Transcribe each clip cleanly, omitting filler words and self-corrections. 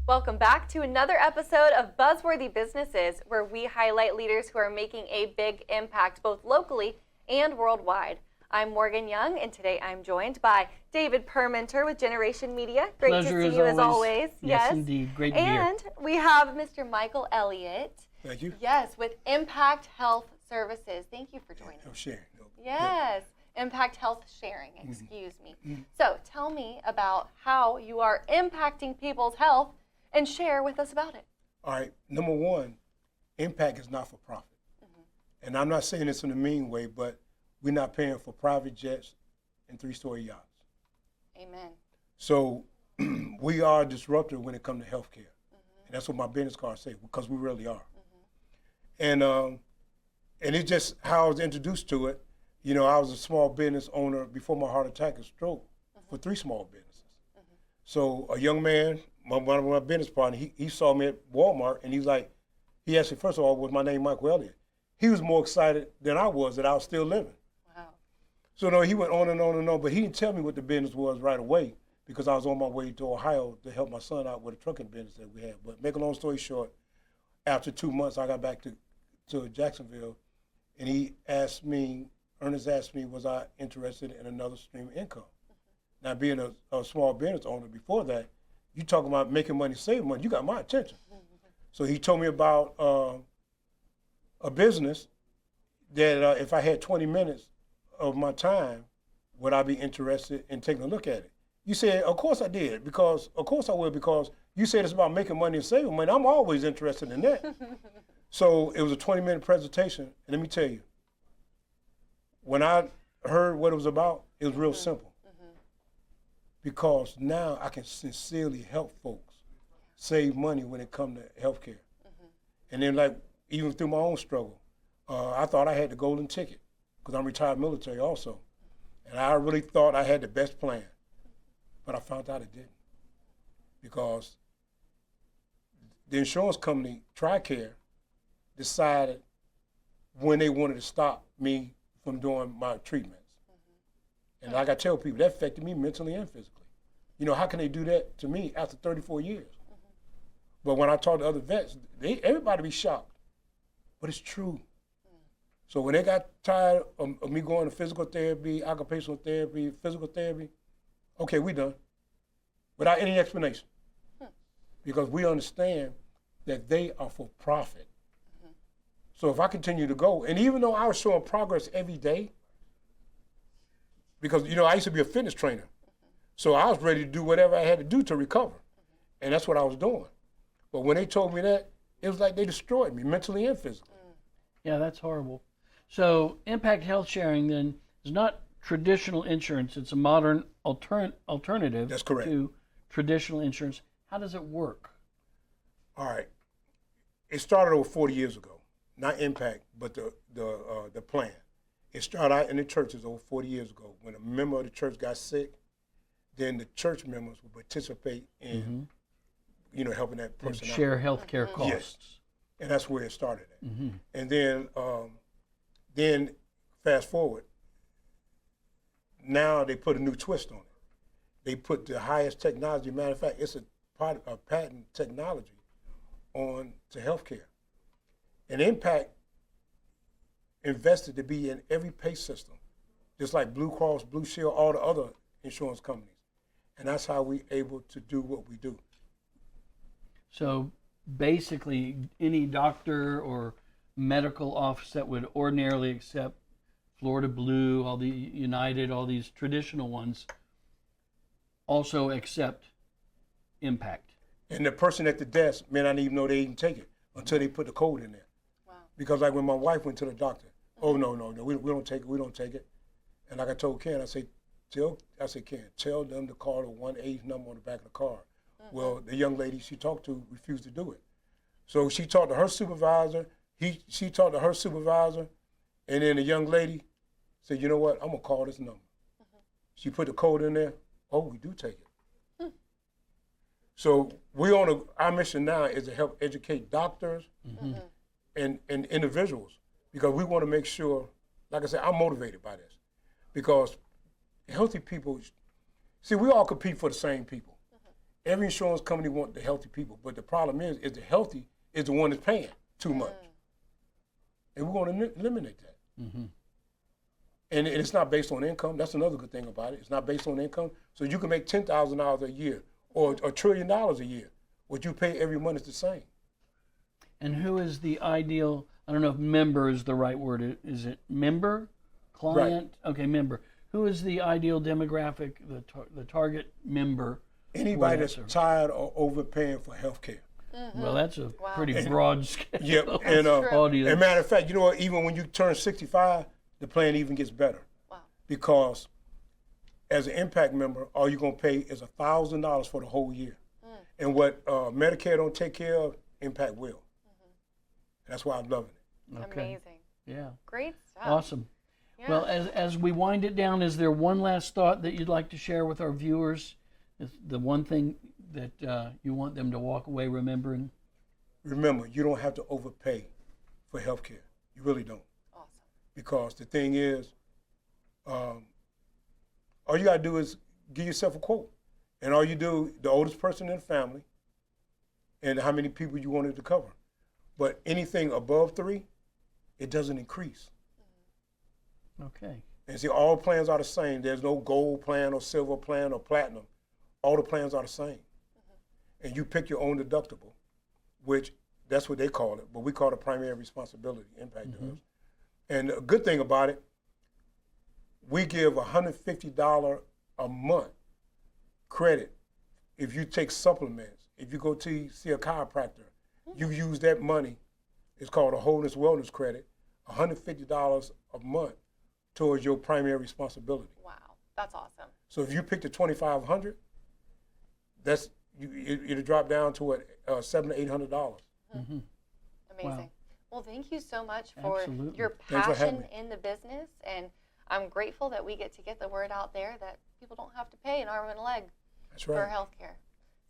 Welcome back to another episode of Buzzworthy Businesses, where we highlight leaders who are making a big impact both locally and worldwide. I'm Morgan Yonge, and today I'm joined by David Permenter with Generation Media. Great Pleasure to see you as always. Yes, indeed. Great to be here. And we have Mr. Michael Elliott. Thank you. Yes, with Impact Health Services. Thank you for joining us. Sharing. Yes, Impact Health Sharing, excuse me. So tell me about how you are impacting people's health and share with us about it. All right. Number one, Impact is not for profit. And I'm not saying this in a mean way, but we're not paying for private jets and 3-story yachts. Amen. So we are disruptive when it comes to healthcare. And that's what my business cards say, because we really are. And it's just how I was introduced to it. You know, I was a small business owner before my heart attack and stroke for 3 small businesses. So a young man, one of my business partners, he saw me at Walmart, and he asked me, first of all, was my name Michael Elliott? He was more excited than I was that I was still living. Wow. So no, he went on and on and on, but he didn't tell me what the business was right away, because I was on my way to Ohio to help my son out with a trucking business that we had. But make a long story short, after 2 months, I got back to Jacksonville, and Ernest asked me, was I interested in another stream of income? Now, being a small business owner before that, you talking about making money, saving money, you got my attention. So he told me about a business that if I had 20 minutes of my time, would I be interested in taking a look at it? You said, of course I did, because you said it's about making money and saving money. I'm always interested in that. So it was a 20-minute presentation, and let me tell you, when I heard what it was about, it was real simple. Because now I can sincerely help folks save money when it comes to healthcare. And then, even through my own struggle, I thought I had the golden ticket, because I'm retired military also. And I really thought I had the best plan. But I found out it didn't. Because the insurance company, TRICARE, decided when they wanted to stop me from doing my treatments. And like I tell people, that affected me mentally and physically. You know, how can they do that to me after 34 years? But when I talk to other vets, everybody be shocked. But it's true. So when they got tired of me going to physical therapy, occupational therapy, physical therapy, okay, we done. Without any explanation. Because we understand that they are for profit. So if I continue to go, and even though I was showing progress every day, because, I used to be a fitness trainer. So I was ready to do whatever I had to do to recover. And that's what I was doing. But when they told me that, it was like they destroyed me mentally and physically. Yeah, that's horrible. So Impact Health Sharing then is not traditional insurance. It's a modern alternative That's correct. To traditional insurance. How does it work? All right. It started over 40 years ago. Not Impact, but the plan. It started out in the churches over 40 years ago. When a member of the church got sick, then the church members would participate in, helping that person out. Share healthcare costs. Yes. And that's where it started at. And then fast forward, now they put a new twist on it. They put the highest technology. Matter of fact, it's a patent technology on to healthcare. And Impact invested to be in every pay system, just like Blue Cross, Blue Shield, all the other insurance companies. And that's how we're able to do what we do. So basically, any doctor or medical office that would ordinarily accept Florida Blue, all the United, all these traditional ones, also accept Impact. And the person at the desk may not even know they even take it until they put the code in there. Wow. Because like when my wife went to the doctor, oh, no, we don't take it. And like I told Ken, I said, Ken, tell them to call the 1-8 number on the back of the card. Well, the young lady she talked to refused to do it. So she talked to her supervisor, she talked to her supervisor, and then the young lady said, you know what, I'm gonna call this number. She put the code in there, oh, we do take it. So our mission now is to help educate doctors and individuals, because we want to make sure, like I said, I'm motivated by this, because healthy people, see, we all compete for the same people. Every insurance company wants the healthy people, but the problem is the healthy is the one that's paying too much. And we're going to eliminate that. And it's not based on income. That's another good thing about it. It's not based on income. So you can make $10,000 a year or $1 trillion a year. What you pay every month is the same. And who is the ideal, I don't know if member is the right word. Is it member? Client? Right. Okay, member. Who is the ideal demographic, the target member? Anybody that's tired of overpaying for health care. Well, that's a pretty broad scale. Yep. And audience. matter of fact, you know what? Even when you turn 65, the plan even gets better. Wow. Because as an impact member, all you're going to pay is $1,000 for the whole year. And what Medicare don't take care of, impact will. That's why I'm loving it. Okay. Amazing. Yeah. Great stuff. Awesome. Yeah. Well, as we wind it down, is there one last thought that you'd like to share with our viewers? Is the one thing that you want them to walk away remembering? Remember, you don't have to overpay for health care. You really don't. Awesome. Because the thing is, all you got to do is give yourself a quote. And all you do, the oldest person in the family, and how many people you wanted to cover. But anything above 3, it doesn't increase. Okay. And see, all plans are the same. There's no gold plan or silver plan or platinum. All the plans are the same. And you pick your own deductible, which that's what they call it, but we call it primary responsibility, impact does. And the good thing about it, we give $150 a month credit if you take supplements. If you go to see a chiropractor, you use that money. It's called a wholeness wellness credit, $150 a month towards your primary responsibility. Wow, that's awesome. So if you pick the $2,500, that's it'll drop down to $700 to $800. Amazing. Wow. Well, thank you so much for Absolutely. your Thanks for having passion in the business, and I'm grateful that we get to get the word out there that people don't have to pay an arm and a leg That's for right. healthcare.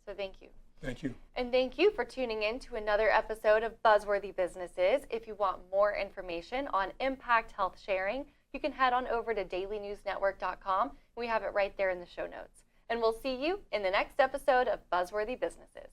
So thank you. Thank you. And thank you for tuning in to another episode of Buzzworthy Businesses. If you want more information on Impact Health Sharing, you can head on over to dailynewsnetwork.com. We have it right there in the show notes. And we'll see you in the next episode of Buzzworthy Businesses.